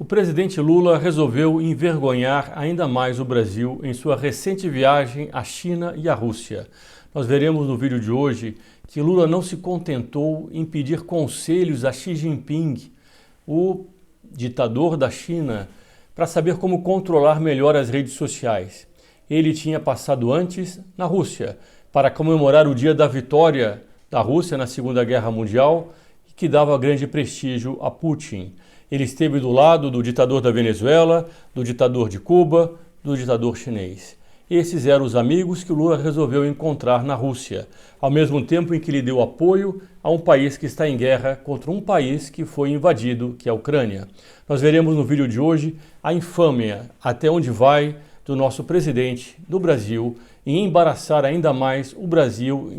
O presidente Lula resolveu envergonhar ainda mais o Brasil em sua recente viagem à China e à Rússia. Nós veremos no vídeo de hoje que Lula não se contentou em pedir conselhos a Xi Jinping, o ditador da China, para saber como controlar melhor as redes sociais. Ele tinha passado antes na Rússia para comemorar o dia da vitória da Rússia na Segunda Guerra Mundial, que dava grande prestígio a Putin. Ele esteve do lado do ditador da Venezuela, do ditador de Cuba, do ditador chinês. Esses eram os amigos que o Lula resolveu encontrar na Rússia, ao mesmo tempo em que lhe deu apoio a um país que está em guerra contra um país que foi invadido, que é a Ucrânia. Nós veremos no vídeo de hoje a infâmia, até onde vai, do nosso presidente do Brasil em embaraçar ainda mais o Brasil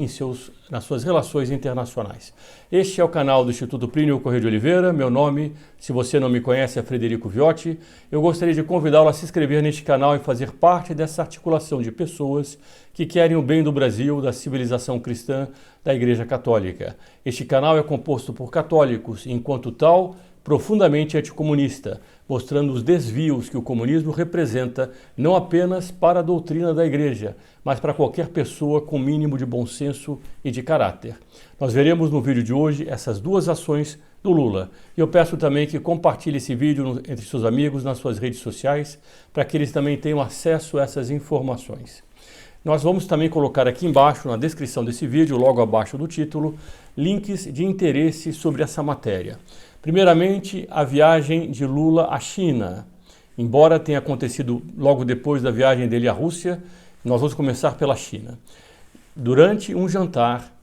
nas suas relações internacionais. Este é o canal do Instituto Plínio Corrêa de Oliveira. Meu nome, se você não me conhece, é Frederico Viotti. Eu gostaria de convidá-lo a se inscrever neste canal e fazer parte dessa articulação de pessoas que querem o bem do Brasil, da civilização cristã, da Igreja Católica. Este canal é composto por católicos, enquanto tal, profundamente anticomunista, mostrando os desvios que o comunismo representa não apenas para a doutrina da Igreja, mas para qualquer pessoa com mínimo de bom senso e de caráter. Nós veremos no vídeo de hoje essas duas ações do Lula. E eu peço também que compartilhe esse vídeo entre seus amigos nas suas redes sociais, para que eles também tenham acesso a essas informações. Nós vamos também colocar aqui embaixo, na descrição desse vídeo, logo abaixo do título, links de interesse sobre essa matéria. Primeiramente, a viagem de Lula à China. Embora tenha acontecido logo depois da viagem dele à Rússia, nós vamos começar pela China. Durante um jantar,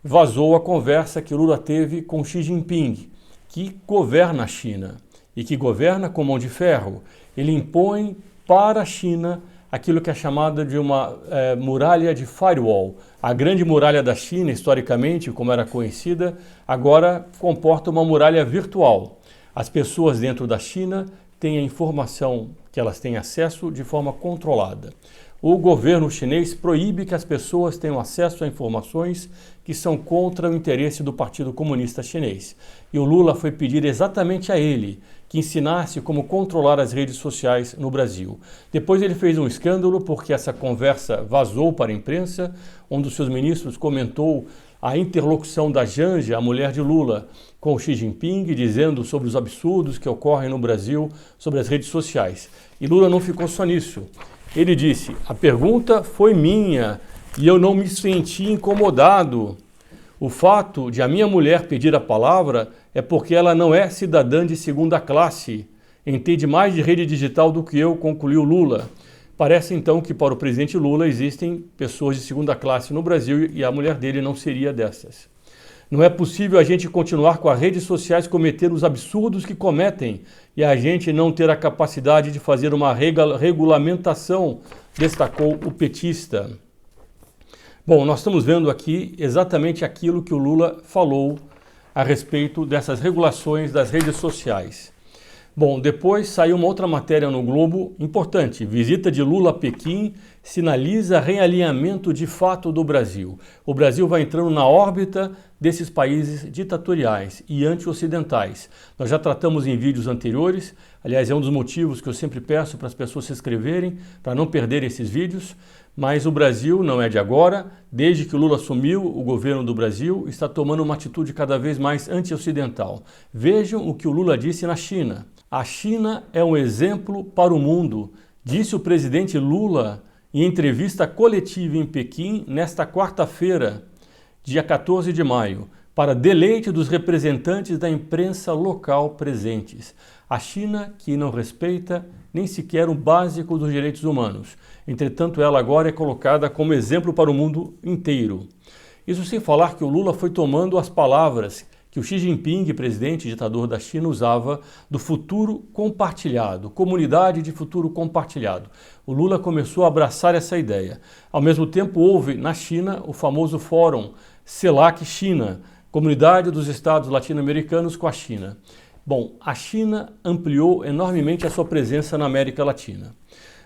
vazou a conversa que Lula teve com Xi Jinping, que governa a China e que governa com mão de ferro. Ele impõe para a China aquilo que é chamada de uma muralha de firewall. A grande muralha da China, historicamente, como era conhecida, agora comporta uma muralha virtual. As pessoas dentro da China têm a informação que elas têm acesso de forma controlada. O governo chinês proíbe que as pessoas tenham acesso a informações que são contra o interesse do Partido Comunista Chinês. E o Lula foi pedir exatamente a ele que ensinasse como controlar as redes sociais no Brasil. Depois ele fez um escândalo porque essa conversa vazou para a imprensa. Um dos seus ministros comentou a interlocução da Janja, a mulher de Lula, com o Xi Jinping, dizendo sobre os absurdos que ocorrem no Brasil sobre as redes sociais. E Lula não ficou só nisso. Ele disse: a pergunta foi minha e eu não me senti incomodado. O fato de a minha mulher pedir a palavra é porque ela não é cidadã de segunda classe. Entende mais de rede digital do que eu, concluiu Lula. Parece então que para o presidente Lula existem pessoas de segunda classe no Brasil e a mulher dele não seria dessas. Não é possível a gente continuar com as redes sociais cometendo os absurdos que cometem e a gente não ter a capacidade de fazer uma regulamentação, destacou o petista. Bom, nós estamos vendo aqui exatamente aquilo que o Lula falou a respeito dessas regulações das redes sociais. Bom, depois saiu uma outra matéria no Globo importante. Visita de Lula a Pequim sinaliza realinhamento de fato do Brasil. O Brasil vai entrando na órbita desses países ditatoriais e anti-ocidentais. Nós já tratamos em vídeos anteriores, aliás, é um dos motivos que eu sempre peço para as pessoas se inscreverem, para não perderem esses vídeos, mas o Brasil não é de agora. Desde que o Lula assumiu o governo do Brasil, está tomando uma atitude cada vez mais anti-ocidental. Vejam o que o Lula disse na China. A China é um exemplo para o mundo, disse o presidente Lula em entrevista coletiva em Pequim nesta quarta-feira, dia 14 de maio, para deleite dos representantes da imprensa local presentes. A China, que não respeita nem sequer o básico dos direitos humanos. Entretanto, ela agora é colocada como exemplo para o mundo inteiro. Isso sem falar que o Lula foi tomando as palavras que o Xi Jinping, presidente e ditador da China, usava do futuro compartilhado, comunidade de futuro compartilhado. O Lula começou a abraçar essa ideia. Ao mesmo tempo, houve na China o famoso fórum CELAC-China, Comunidade dos Estados Latino-Americanos com a China. Bom, a China ampliou enormemente a sua presença na América Latina.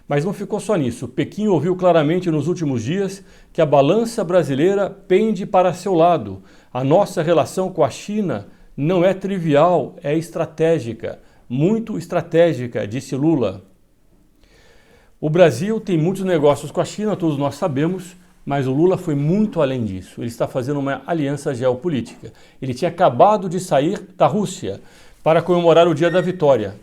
Mas não ficou só nisso. Pequim ouviu claramente nos últimos dias que a balança brasileira pende para seu lado. A nossa relação com a China não é trivial, é estratégica. muito estratégica, disse Lula. O Brasil tem muitos negócios com a China, todos nós sabemos, mas o Lula foi muito além disso. Ele está fazendo uma aliança geopolítica. Ele tinha acabado de sair da Rússia para comemorar o dia da vitória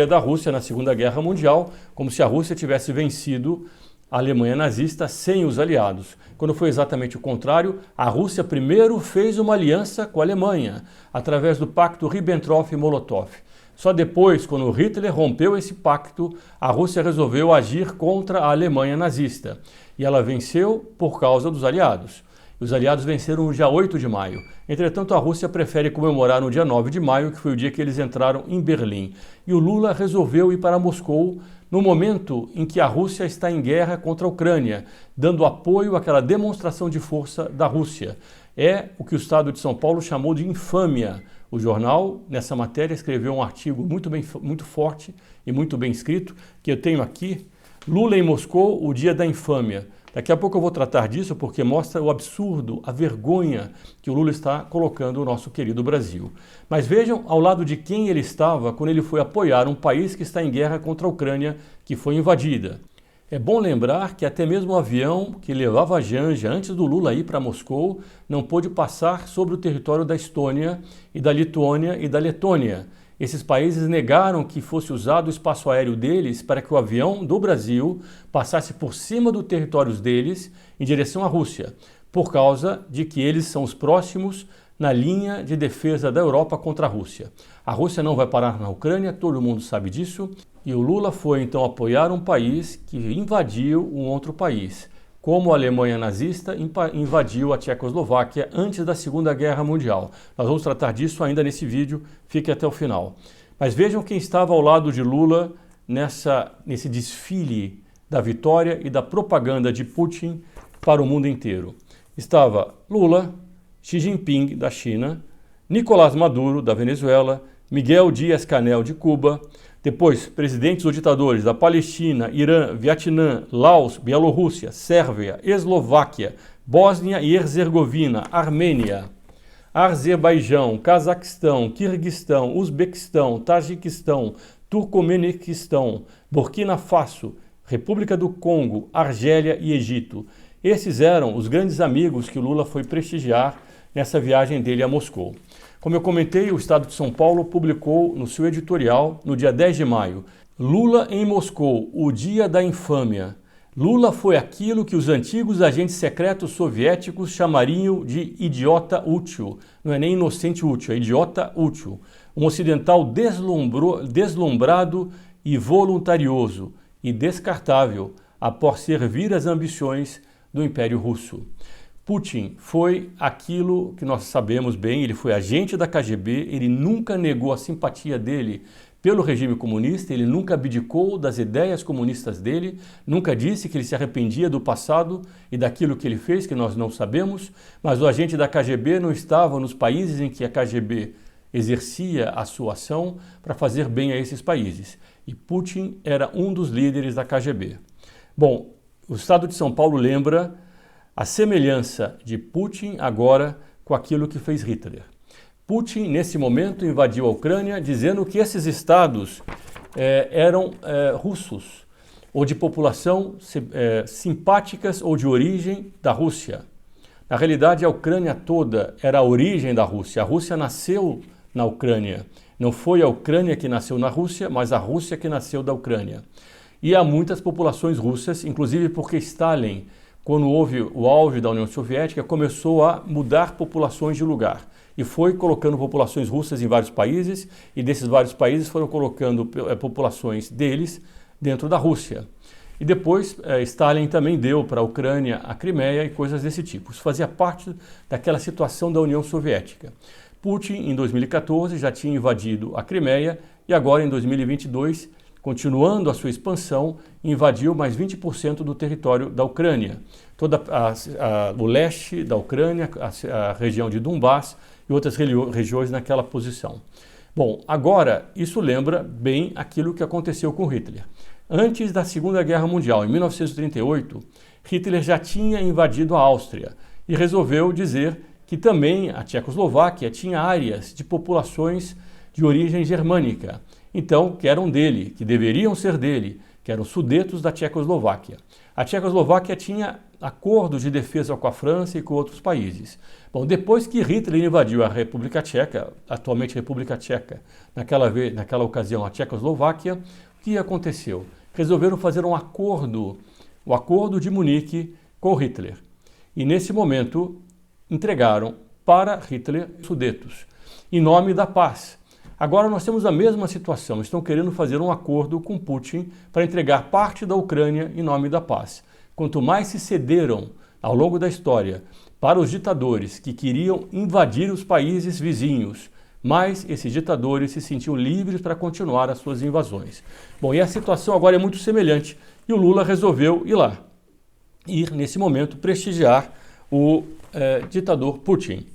da Rússia na Segunda Guerra Mundial, como se a Rússia tivesse vencido a Alemanha nazista sem os aliados. Quando foi exatamente o contrário, a Rússia primeiro fez uma aliança com a Alemanha, através do pacto Ribbentrop-Molotov. Só depois, quando Hitler rompeu esse pacto, a Rússia resolveu agir contra a Alemanha nazista. E ela venceu por causa dos aliados. Os aliados venceram no dia 8 de maio. Entretanto, a Rússia prefere comemorar no dia 9 de maio, que foi o dia que eles entraram em Berlim. E o Lula resolveu ir para Moscou no momento em que a Rússia está em guerra contra a Ucrânia, dando apoio àquela demonstração de força da Rússia. É o que o Estado de São Paulo chamou de infâmia. O jornal, nessa matéria, escreveu um artigo muito forte e muito bem escrito, que eu tenho aqui, Lula em Moscou, o dia da infâmia. Daqui a pouco eu vou tratar disso porque mostra o absurdo, a vergonha que o Lula está colocando o nosso querido Brasil. Mas vejam ao lado de quem ele estava quando ele foi apoiar um país que está em guerra contra a Ucrânia, que foi invadida. É bom lembrar que até mesmo o avião que levava a Janja antes do Lula ir para Moscou não pôde passar sobre o território da Estônia e da Lituânia e da Letônia. Esses países negaram que fosse usado o espaço aéreo deles para que o avião do Brasil passasse por cima dos territórios deles em direção à Rússia, por causa de que eles são os próximos na linha de defesa da Europa contra a Rússia. A Rússia não vai parar na Ucrânia, todo mundo sabe disso, e o Lula foi então apoiar um país que invadiu um outro país, como a Alemanha nazista invadiu a Tchecoslováquia antes da Segunda Guerra Mundial. Nós vamos tratar disso ainda nesse vídeo, fique até o final. Mas vejam quem estava ao lado de Lula nesse desfile da vitória e da propaganda de Putin para o mundo inteiro. Estava Lula, Xi Jinping, da China, Nicolás Maduro, da Venezuela, Miguel Díaz-Canel, de Cuba, depois presidentes ou ditadores da Palestina, Irã, Vietnã, Laos, Bielorrússia, Sérvia, Eslováquia, Bósnia e Herzegovina, Armênia, Azerbaijão, Cazaquistão, Quirguistão, Uzbequistão, Tajiquistão, Turcomenequistão, Burkina Faso, República do Congo, Argélia e Egito. Esses eram os grandes amigos que o Lula foi prestigiar nessa viagem dele a Moscou. Como eu comentei, o Estado de São Paulo publicou no seu editorial, no dia 10 de maio, Lula em Moscou, o dia da infâmia. Lula foi aquilo que os antigos agentes secretos soviéticos chamariam de idiota útil. Não é nem inocente útil, é idiota útil. Um ocidental deslumbrado e voluntarioso e descartável após servir as ambições do Império Russo. Putin foi aquilo que nós sabemos bem, ele foi agente da KGB, ele nunca negou a simpatia dele pelo regime comunista, ele nunca abdicou das ideias comunistas dele, nunca disse que ele se arrependia do passado e daquilo que ele fez, que nós não sabemos, mas o agente da KGB não estava nos países em que a KGB exercia a sua ação para fazer bem a esses países. E Putin era um dos líderes da KGB. Bom, o Estado de São Paulo lembra a semelhança de Putin agora com aquilo que fez Hitler. Putin, nesse momento, invadiu a Ucrânia dizendo que esses estados eram russos, ou de população simpáticas ou de origem da Rússia. Na realidade, a Ucrânia toda era a origem da Rússia. A Rússia nasceu na Ucrânia. Não foi a Ucrânia que nasceu na Rússia, mas a Rússia que nasceu da Ucrânia. E há muitas populações russas, inclusive porque Stalin, quando houve o auge da União Soviética, começou a mudar populações de lugar e foi colocando populações russas em vários países e desses vários países foram colocando populações deles dentro da Rússia. E depois Stalin também deu para a Ucrânia a Crimeia e coisas desse tipo. Isso fazia parte daquela situação da União Soviética. Putin, em 2014, já tinha invadido a Crimeia e agora, em 2022, continuando a sua expansão, invadiu mais 20% do território da Ucrânia. O leste da Ucrânia, a região de Donbass e outras regiões naquela posição. Bom, agora isso lembra bem aquilo que aconteceu com Hitler. Antes da Segunda Guerra Mundial, em 1938, Hitler já tinha invadido a Áustria e resolveu dizer que também a Tchecoslováquia tinha áreas de populações de origem germânica. então, que eram dele, que deveriam ser dele, que eram Sudetos da Tchecoslováquia. A Tchecoslováquia tinha acordos de defesa com a França e com outros países. Bom, depois que Hitler invadiu a República Tcheca, atualmente República Tcheca, naquela ocasião a Tchecoslováquia, o que aconteceu? Resolveram fazer um acordo, o Acordo de Munique com Hitler. E nesse momento entregaram para Hitler Sudetos, em nome da paz. Agora nós temos a mesma situação, estão querendo fazer um acordo com Putin para entregar parte da Ucrânia em nome da paz. Quanto mais se cederam ao longo da história para os ditadores que queriam invadir os países vizinhos, mais esses ditadores se sentiam livres para continuar as suas invasões. Bom, e a situação agora é muito semelhante e o Lula resolveu ir nesse momento prestigiar o ditador Putin.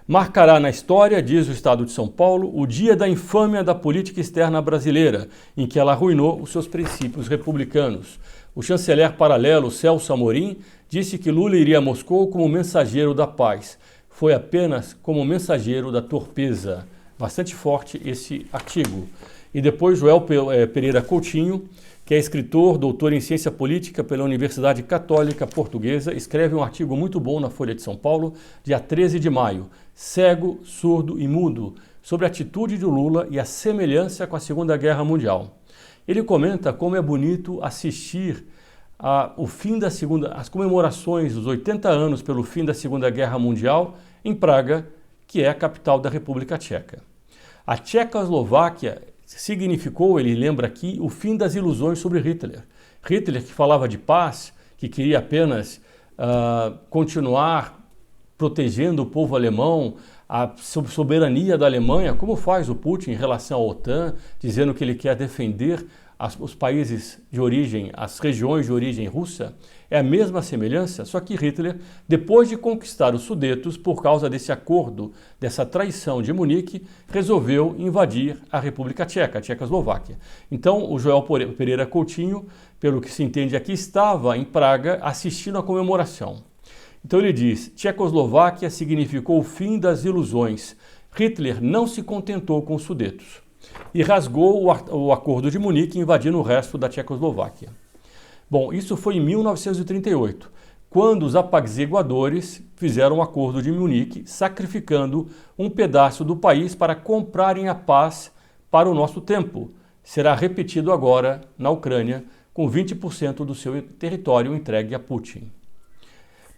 Marcará na história, diz o Estado de São Paulo, o dia da infâmia da política externa brasileira, em que ela arruinou os seus princípios republicanos. O chanceler paralelo Celso Amorim disse que Lula iria a Moscou como mensageiro da paz. Foi apenas como mensageiro da torpeza. Bastante forte esse artigo. E depois Joel Pereira Coutinho, que é escritor, doutor em ciência política pela Universidade Católica Portuguesa, escreve um artigo muito bom na Folha de São Paulo, dia 13 de maio, Cego, Surdo e Mudo, sobre a atitude de Lula e a semelhança com a Segunda Guerra Mundial. Ele comenta como é bonito assistir as comemorações dos 80 anos pelo fim da Segunda Guerra Mundial em Praga, que é a capital da República Tcheca. A Tchecoslováquia significou, ele lembra aqui, o fim das ilusões sobre Hitler. Hitler, que falava de paz, que queria apenas continuar protegendo o povo alemão, a soberania da Alemanha, como faz o Putin em relação à OTAN, dizendo que ele quer defender os países de origem, as regiões de origem russa, é a mesma semelhança, só que Hitler, depois de conquistar os Sudetos, por causa desse acordo, dessa traição de Munique, resolveu invadir a República Tcheca, a Tchecoslováquia. Então, o Joel Pereira Coutinho, pelo que se entende aqui, estava em Praga assistindo à comemoração. Então ele diz, Tchecoslováquia significou o fim das ilusões. Hitler não se contentou com os Sudetos e rasgou o Acordo de Munique, invadindo o resto da Tchecoslováquia. Bom, isso foi em 1938, quando os apaziguadores fizeram o Acordo de Munique, sacrificando um pedaço do país para comprarem a paz para o nosso tempo. Será repetido agora na Ucrânia, com 20% do seu território entregue a Putin.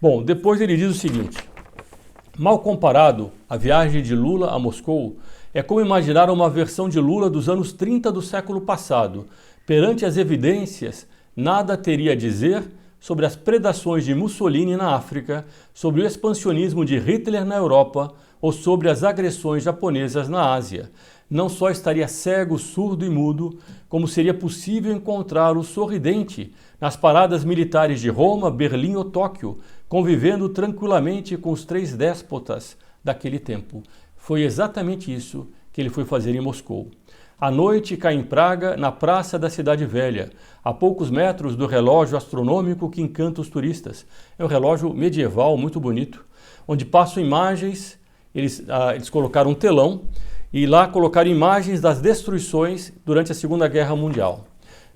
Bom, depois ele diz o seguinte, mal comparado, a viagem de Lula a Moscou é como imaginar uma versão de Lula dos anos 30 do século passado. Perante as evidências, nada teria a dizer sobre as predações de Mussolini na África, sobre o expansionismo de Hitler na Europa ou sobre as agressões japonesas na Ásia. Não só estaria cego, surdo e mudo, como seria possível encontrá-lo sorridente nas paradas militares de Roma, Berlim ou Tóquio, convivendo tranquilamente com os 3 déspotas daquele tempo. Foi exatamente isso que ele foi fazer em Moscou. À noite cai em Praga, na praça da Cidade Velha, a poucos metros do relógio astronômico que encanta os turistas. É um relógio medieval muito bonito, onde passam imagens, eles colocaram um telão e lá colocaram imagens das destruições durante a Segunda Guerra Mundial.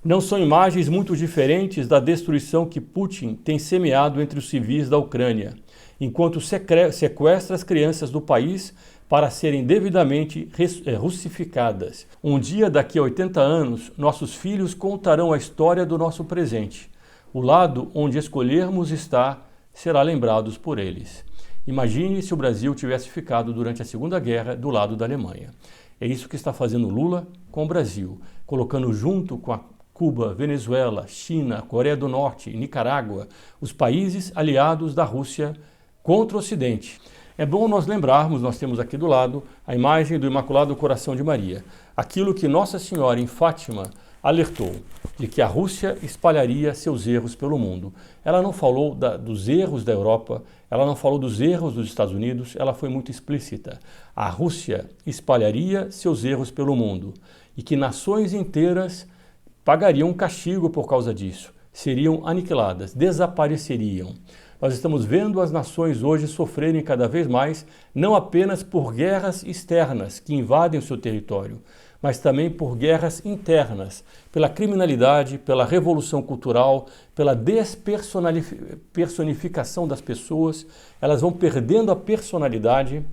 Não são imagens muito diferentes da destruição que Putin tem semeado entre os civis da Ucrânia, enquanto sequestra as crianças do país para serem devidamente russificadas. Um dia, daqui a 80 anos, nossos filhos contarão a história do nosso presente. O lado onde escolhermos estar será lembrado por eles. Imagine se o Brasil tivesse ficado durante a Segunda Guerra do lado da Alemanha. É isso que está fazendo Lula com o Brasil, colocando junto com a Cuba, Venezuela, China, Coreia do Norte e Nicarágua, os países aliados da Rússia contra o Ocidente. É bom nós lembrarmos, nós temos aqui do lado a imagem do Imaculado Coração de Maria, aquilo que Nossa Senhora em Fátima alertou, de que a Rússia espalharia seus erros pelo mundo. Ela não falou dos erros da Europa, ela não falou dos erros dos Estados Unidos, ela foi muito explícita. A Rússia espalharia seus erros pelo mundo e que nações inteiras pagariam um castigo por causa disso, seriam aniquiladas, desapareceriam. Nós estamos vendo as nações hoje sofrerem cada vez mais, não apenas por guerras externas que invadem o seu território, mas também por guerras internas, pela criminalidade, pela revolução cultural, pela despersonificação das pessoas. Elas vão perdendo a personalidade.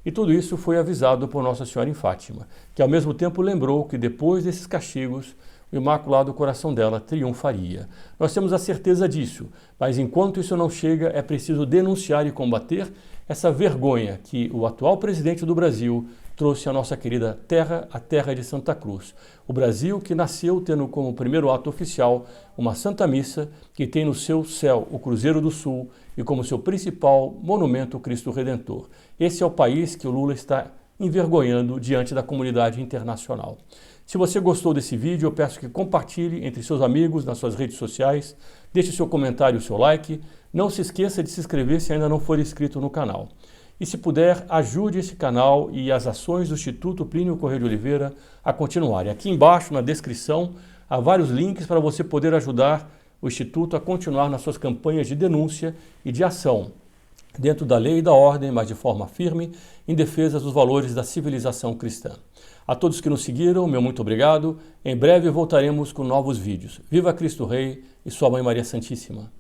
E tudo isso foi avisado por Nossa Senhora em Fátima, que ao mesmo tempo lembrou que depois desses castigos, o Imaculado Coração dela triunfaria. Nós temos a certeza disso, mas enquanto isso não chega, é preciso denunciar e combater essa vergonha que o atual presidente do Brasil trouxe à nossa querida terra, a terra de Santa Cruz. O Brasil que nasceu tendo como primeiro ato oficial uma Santa Missa, que tem no seu céu o Cruzeiro do Sul e como seu principal monumento o Cristo Redentor. Esse é o país que o Lula está envergonhando diante da comunidade internacional. Se você gostou desse vídeo, eu peço que compartilhe entre seus amigos, nas suas redes sociais, deixe seu comentário, seu like. Não se esqueça de se inscrever se ainda não for inscrito no canal. E se puder, ajude esse canal e as ações do Instituto Plínio Corrêa de Oliveira a continuarem. Aqui embaixo, na descrição, há vários links para você poder ajudar o Instituto a continuar nas suas campanhas de denúncia e de ação, dentro da lei e da ordem, mas de forma firme, em defesa dos valores da civilização cristã. A todos que nos seguiram, meu muito obrigado. Em breve voltaremos com novos vídeos. Viva Cristo Rei e Sua Mãe Maria Santíssima.